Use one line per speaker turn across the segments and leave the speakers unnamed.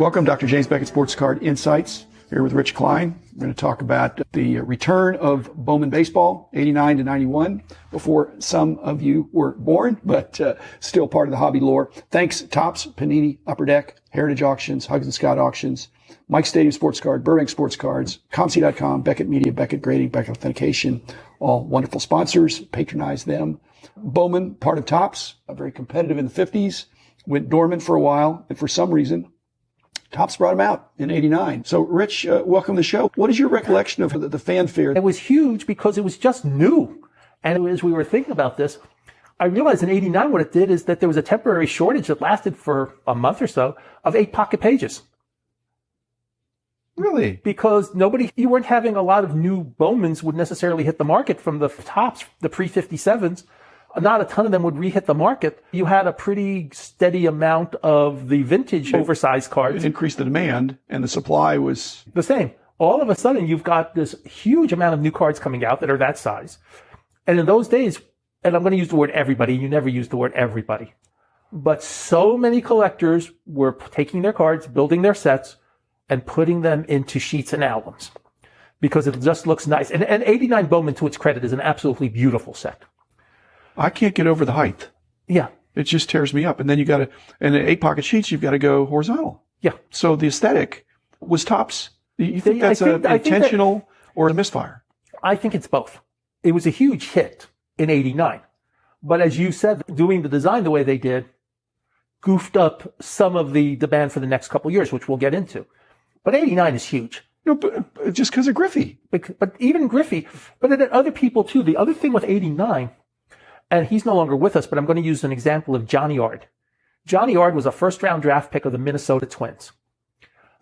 Welcome, Dr. James Beckett Sports Card Insights, here with Rich Klein. We're going to talk about the return of Bowman baseball, 89 to 91, before some of you were born, but still part of the hobby lore. Thanks, Topps, Panini, Upper Deck, Heritage Auctions, Huggins & Scott Auctions, Mike Stadium Sports Card, Burbank Sports Cards, ComC.com, Beckett Media, Beckett Grading, Beckett Authentication, all wonderful sponsors. Patronize them. Bowman, part of Topps, very competitive in the 50s, went dormant for a while, and for some reason, Topps brought him out in 89. So, Rich, welcome to the show. What is your recollection of the fanfare?
It was huge because it was just new. And as we were thinking about this, I realized in 89 what it did is that there was a temporary shortage that lasted for a month or so of 8-pocket pages.
Really?
Because you weren't having a lot of new Bowmans would necessarily hit the market from the Topps, the pre-57s. Not a ton of them would re-hit the market. You had a pretty steady amount of the vintage oversized cards.
It increased the demand, and the supply was
the same. All of a sudden, you've got this huge amount of new cards coming out that are that size. And in those days, and I'm going to use the word everybody, you never use the word everybody, but so many collectors were taking their cards, building their sets, and putting them into sheets and albums because it just looks nice. And 89 Bowman, to its credit, is an absolutely beautiful set.
I can't get over the height.
Yeah.
It just tears me up. And then and in 8-pocket sheets, you've got to go horizontal.
Yeah.
So the aesthetic was Topps. You think that's intentional or a misfire?
I think it's both. It was a huge hit in 89. But as you said, doing the design the way they did goofed up some of the demand for the next couple of years, which we'll get into. But 89 is huge.
No, but just because of Griffey.
But even Griffey, but then other people too. The other thing with 89, and he's no longer with us, but I'm going to use an example of Johnny Ard. Johnny Ard was a first-round draft pick of the Minnesota Twins.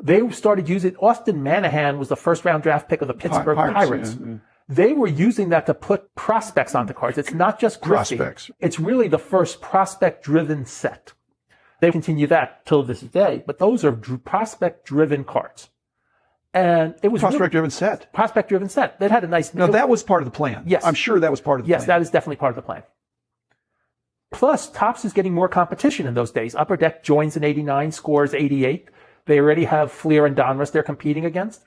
They started using, Austin Manahan was the first-round draft pick of the Pittsburgh Pirates. Yeah. They were using that to put prospects onto cards. It's not just Griffey. Prospects. It's really the first prospect-driven set. They continue that till this day, but those are prospect-driven cards. And it was
prospect-driven set.
Prospect-driven set. That had a nice.
No, that was part of the plan.
Yes,
I'm sure that was part of the plan.
Yes, that is definitely part of the plan. Plus, Topps is getting more competition in those days. Upper Deck joins in 89, scores 88. They already have Fleer and Donruss they're competing against.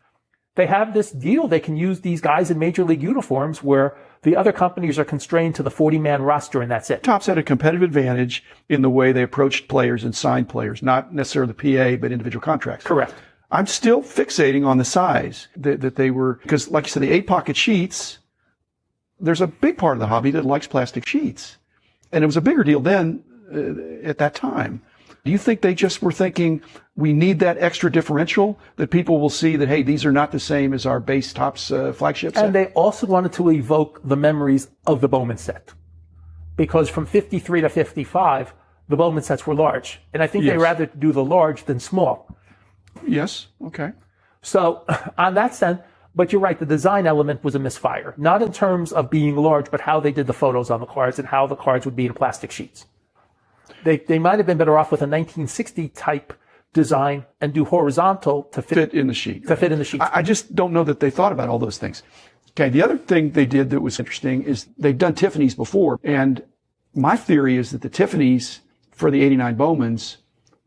They have this deal. They can use these guys in major league uniforms where the other companies are constrained to the 40-man roster, and that's it.
Topps had a competitive advantage in the way they approached players and signed players, not necessarily the PA, but individual contracts.
Correct.
I'm still fixating on the size that they were, because like you said, the 8-pocket sheets, there's a big part of the hobby that likes plastic sheets. And it was a bigger deal then at that time. Do you think they just were thinking we need that extra differential that people will see that, hey, these are not the same as our base Topps flagship set?
And they also wanted to evoke the memories of the Bowman set. Because from 53 to 55, the Bowman sets were large. And I think they rather do the large than small.
Yes. Okay.
So on that sense, but you're right, the design element was a misfire. Not in terms of being large, but how they did the photos on the cards and how the cards would be in plastic sheets. They might have been better off with a 1960 type design and do horizontal to fit
in the sheet.
To fit in the sheet.
I just don't know that they thought about all those things. Okay. The other thing they did that was interesting is they've done Tiffany's before. And my theory is that the Tiffany's for the 89 Bowmans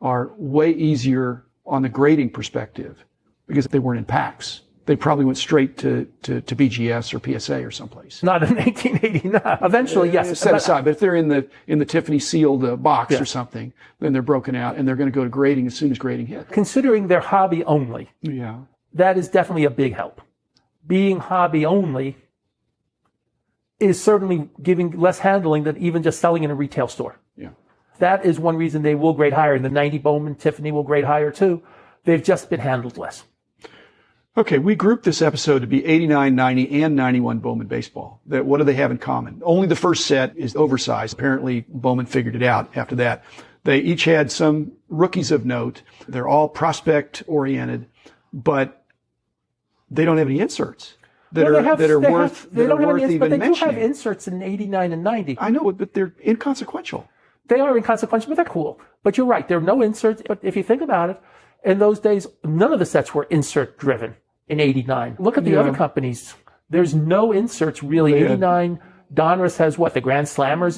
are way easier on the grading perspective because they weren't in packs. They probably went straight to BGS or PSA or someplace.
Not in 1989. Eventually, yes.
Set aside, but if they're in the Tiffany sealed box or something, then they're broken out and they're going to go to grading as soon as grading hits.
Considering their hobby only, that is definitely a big help. Being hobby only is certainly giving less handling than even just selling in a retail store.
Yeah.
That is one reason they will grade higher. And the 90 Bowman Tiffany will grade higher too. They've just been handled less.
Okay, we grouped this episode to be 89, 90, and 91 Bowman baseball. What do they have in common? Only the first set is oversized. Apparently, Bowman figured it out after that. They each had some rookies of note. They're all prospect-oriented, but they don't have any inserts that are worth even
but they
mentioning.
do have inserts in 89 and 90.
I know, but they're inconsequential.
They are inconsequential, but they're cool. But you're right, there are no inserts. But if you think about it, in those days, none of the sets were insert-driven in 89. Look at the other companies. There's no inserts really. 89, Donruss has what? The Grand Slammers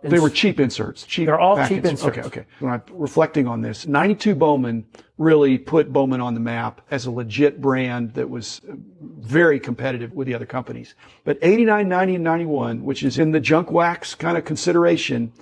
They were cheap inserts.
They're all
packets.
cheap inserts.
Okay. When I'm reflecting on this, 92 Bowman really put Bowman on the map as a legit brand that was very competitive with the other companies. But 89, 90, and 91, which is in the junk wax kind of consideration,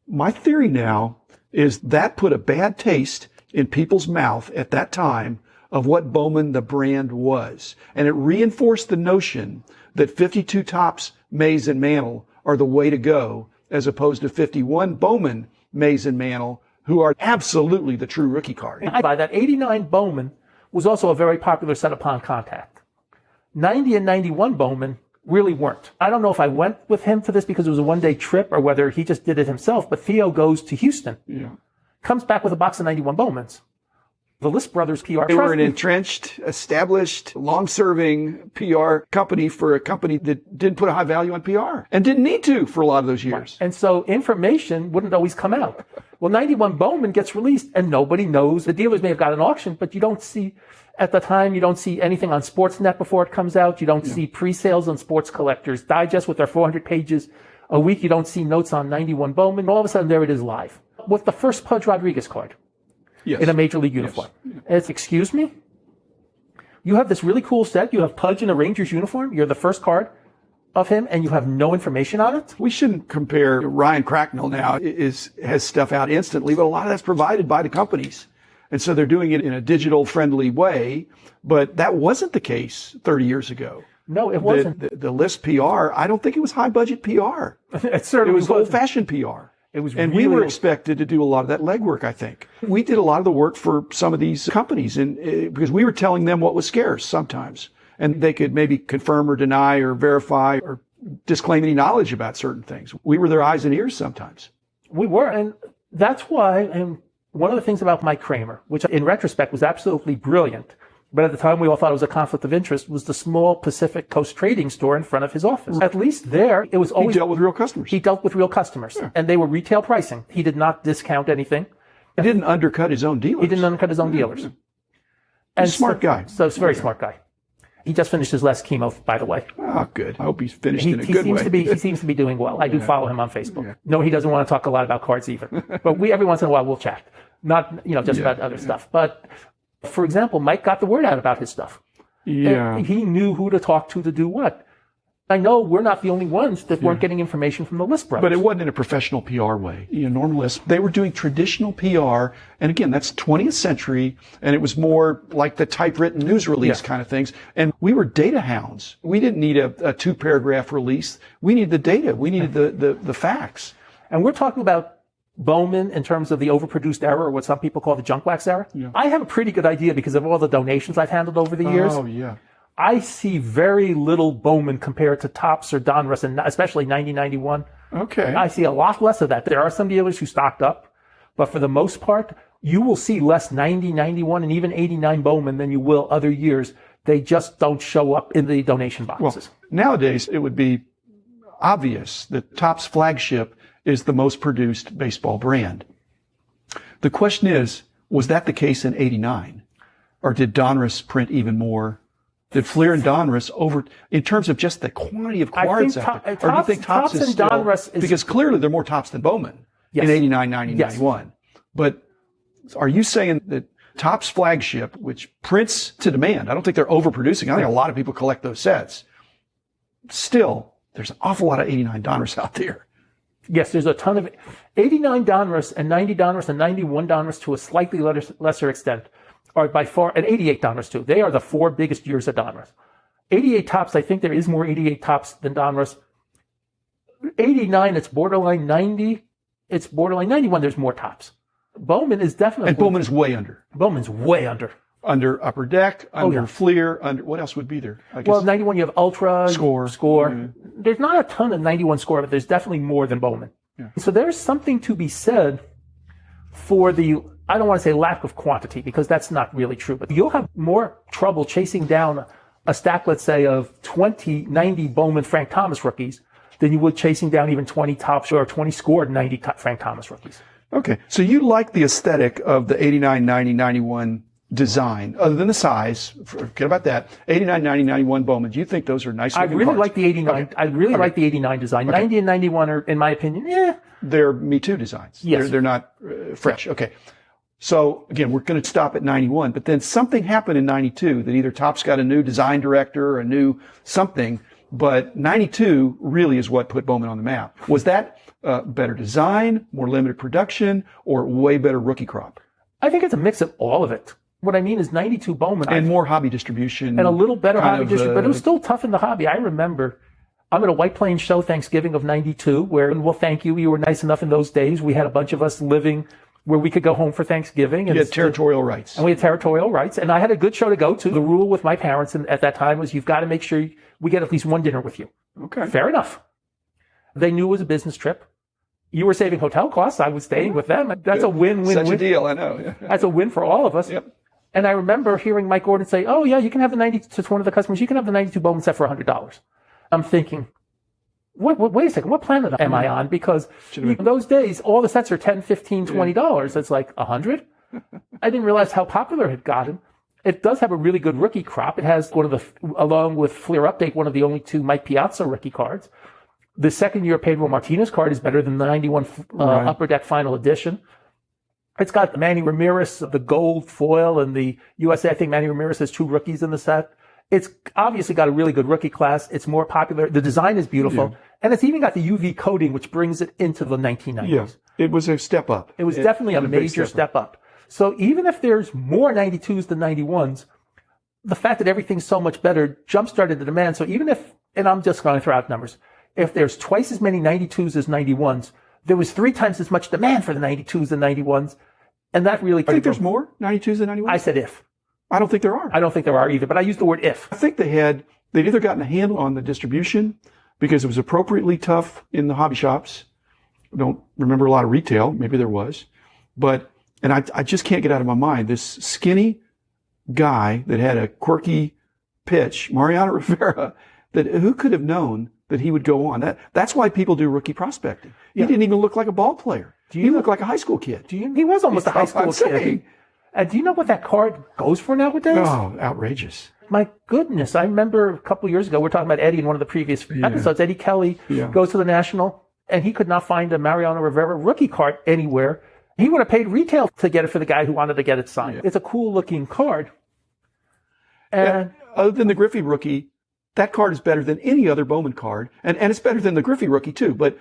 my theory now is that put a bad taste in people's mouth at that time of what Bowman the brand was. And it reinforced the notion that 52 Topps, Mays, and Mantle are the way to go, as opposed to 51 Bowman, Mays, and Mantle, who are absolutely the true rookie card.
By that 89 Bowman was also a very popular set upon contact. 90 and 91 Bowman really weren't. I don't know if I went with him for this because it was a one-day trip or whether he just did it himself, but Theo goes to Houston, comes back with a box of 91 Bowmans. The List Brothers PR.
They were an entrenched, established, long-serving PR company for a company that didn't put a high value on PR and didn't need to for a lot of those years.
Right. And so information wouldn't always come out. Well, 91 Bowman gets released and nobody knows. The dealers may have got an auction, but you don't see, at the time, you don't see anything on Sportsnet before it comes out. You don't see pre-sales on Sports Collectors Digest with their 400 pages a week. You don't see notes on 91 Bowman. All of a sudden, there it is live with the first Pudge Rodriguez card.
Yes.
In a major league uniform. Yes. It's, excuse me? You have this really cool set. You have Pudge in a Rangers uniform. You're the first card of him, and you have no information on it?
We shouldn't compare. Ryan Cracknell now has stuff out instantly, but a lot of that's provided by the companies. And so they're doing it in a digital-friendly way, but that wasn't the case 30 years ago.
No, it wasn't.
The List PR, I don't think it was high-budget PR.
It certainly
was old-fashioned PR.
It was
and
really
we were expected to do a lot of that legwork, I think. We did a lot of the work for some of these companies and because we were telling them what was scarce sometimes. And they could maybe confirm or deny or verify or disclaim any knowledge about certain things. We were their eyes and ears sometimes.
We were. And that's why, and one of the things about Mike Kramer, which in retrospect was absolutely brilliant, but at the time we all thought it was a conflict of interest, was the small Pacific Coast trading store in front of his office. At least there, it was always...
He dealt with real customers.
He dealt with real customers. Yeah. And they were retail pricing. He did not discount anything.
He didn't undercut his own dealers.
He didn't undercut his own dealers.
Yeah.
And
He's a smart guy.
So it's a very smart guy. He just finished his last chemo, by the way.
Oh, good. I hope he's finished in a good way.
He seems to be doing well. I do follow him on Facebook. Yeah. No, he doesn't want to talk a lot about cards either. But every once in a while, we'll chat. Not, just about other stuff. But, for example, Mike got the word out about his stuff.
Yeah.
And he knew who to talk to do what. I know we're not the only ones that weren't getting information from the List brothers.
But it wasn't in a professional PR way. Normal List, they were doing traditional PR. And again, that's 20th century. And it was more like the typewritten news release kind of things. And we were data hounds. We didn't need a 2-paragraph release. We needed the data. We needed the facts.
And we're talking about Bowman in terms of the overproduced era, or what some people call the junk wax era. Yeah. I have a pretty good idea because of all the donations I've handled over the years.
Oh, yeah.
I see very little Bowman compared to Topps or Donruss, and especially 90-91.
Okay.
I see a lot less of that. There are some dealers who stocked up, but for the most part, you will see less 90, 91, and even 89 Bowman than you will other years. They just don't show up in the donation boxes.
Well, nowadays, it would be obvious that Topps flagship is the most produced baseball brand. The question is, was that the case in 89? Or did Donruss print even more? Did Fleer and Donruss in terms of just the quantity of cards out there? Or do you think Topps is still, Donruss is, because clearly they're more Topps than Bowman in 89, 90, 91. But are you saying that Topps flagship, which prints to demand, I don't think they're overproducing. I think a lot of people collect those sets. Still, there's an awful lot of 89 Donruss out there.
Yes, there's a ton of 89 Donruss and 90 Donruss and 91 Donruss to a slightly lesser extent are by far, and 88 Donruss too. They are the 4 biggest years of Donruss. 88 Topps, I think there is more 88 Topps than Donruss. 89, it's borderline 90. It's borderline 91, there's more Topps. Bowman is definitely...
And Bowman is way under.
Bowman's way under.
Under Upper Deck, under Fleer, under... What else would be there? I guess.
Well, 91, you have Ultra.
Score.
Yeah. There's not a ton of 91 Score, but there's definitely more than Bowman. Yeah. So there's something to be said for the... I don't want to say lack of quantity, because that's not really true, but you'll have more trouble chasing down a stack, let's say, of 20 90 Bowman Frank Thomas rookies than you would chasing down even 20 Topps or 20 scored 90 Frank Thomas rookies.
Okay. So you like the aesthetic of the 89, 90, 91 design, other than the size, forget about that, 89, 90, 91 Bowman, do you think those are nice
I
looking
really
cards?
like the 89.
Okay.
I really like the 89 design.
Okay.
90 and 91 are, in my opinion,
They're Me Too designs.
Yes.
They're not fresh. Okay. So again, we're going to stop at 91, but then something happened in 92 that either Topps got a new design director, a new something, but 92 really is what put Bowman on the map. Was that better design, more limited production, or way better rookie crop?
I think it's a mix of all of it. What I mean is 92 Bowman.
And more hobby distribution.
And a little better
kind
hobby
of,
distribution, but it was still tough in the hobby. I remember I'm at a White Plains show Thanksgiving of 92 where, well, thank you. You were nice enough in those days. We had a bunch of us living where we could go home for Thanksgiving. And
you had territorial rights.
And we had territorial rights. And I had a good show to go to. The rule with my parents at that time was you've got to make sure we get at least one dinner with you.
Okay.
Fair enough. They knew it was a business trip. You were saving hotel costs. I was staying with them. That's a win-win-win.
Such a deal, I know.
That's a win for all of us.
Yep.
And I remember hearing Mike Gordon say, oh, yeah, you can have the 90, to one of the customers, you can have the 92 Bowman set for $100. I'm thinking, wait a second, what planet am I on? Because in those days, all the sets are $10, $15, $20. It's like $100. I didn't realize how popular it had gotten. It does have a really good rookie crop. It has one of the, along with Fleer Update, one of the only two Mike Piazza rookie cards. The second year Pedro Martinez card is better than the 91 Upper Deck Final Edition. It's got Manny Ramirez, the gold foil, and the USA. I think Manny Ramirez has 2 rookies in the set. It's obviously got a really good rookie class. It's more popular. The design is beautiful. Yeah. And it's even got the UV coating, which brings it into the 1990s.
Yeah, it was a step up.
It was definitely a major step up. So even if there's more 92s than 91s, the fact that everything's so much better jump-started the demand. So even if, and I'm just going to throw out numbers, if there's twice as many 92s as 91s, there was 3 times as much demand for the 92s and 91s. And that really...
I think there's more 92s than 91s?
I said if.
I don't think there are.
I don't think there are either, but I used the word if.
I think they'd either gotten a handle on the distribution because it was appropriately tough in the hobby shops. I don't remember a lot of retail. Maybe there was. But, and I just can't get out of my mind, this skinny guy that had a quirky pitch, Mariano Rivera, that who could have known that he would go on? That's why people do rookie prospecting. He didn't even look like a ball player. He looked like a high school kid.
He was almost a high school kid. Do you know what that card goes for nowadays?
Oh, outrageous.
My goodness. I remember a couple of years ago, we were talking about Eddie in one of the previous episodes. Eddie Kelly goes to the National, and he could not find a Mariano Rivera rookie card anywhere. He would have paid retail to get it for the guy who wanted to get it signed. Yeah. It's a cool-looking card. And
other than the Griffey rookie, that card is better than any other Bowman card. And it's better than the Griffey rookie, too. But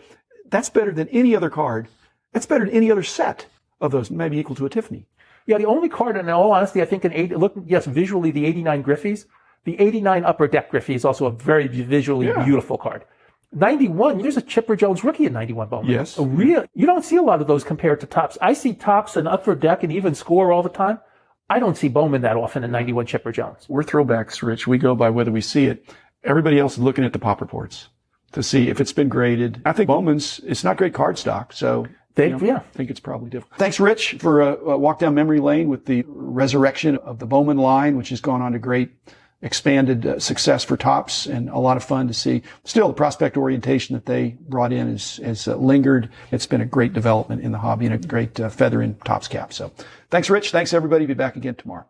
that's better than any other card. That's better than any other set of those, maybe equal to a Tiffany.
Yeah, the only card, in all honesty, I think visually, the 89 Griffeys. The 89 Upper Deck Griffey is also a very visually beautiful card. 91, there's a Chipper Jones rookie in 91 Bowman.
Yes.
You don't see a lot of those compared to Topps. I see Topps and Upper Deck and even Score all the time. I don't see Bowman that often in 91 Chipper Jones.
We're throwbacks, Rich. We go by whether we see it. Everybody else is looking at the pop reports to see if it's been graded. I think Bowman's, it's not great card stock, so I think it's probably different. Thanks, Rich, for a walk down memory lane with the resurrection of the Bowman line, which has gone on to great expanded success for Topps, and a lot of fun to see. Still, the prospect orientation that they brought in has lingered. It's been a great development in the hobby and a great feather in Topps cap. So thanks, Rich. Thanks, everybody. Be back again tomorrow.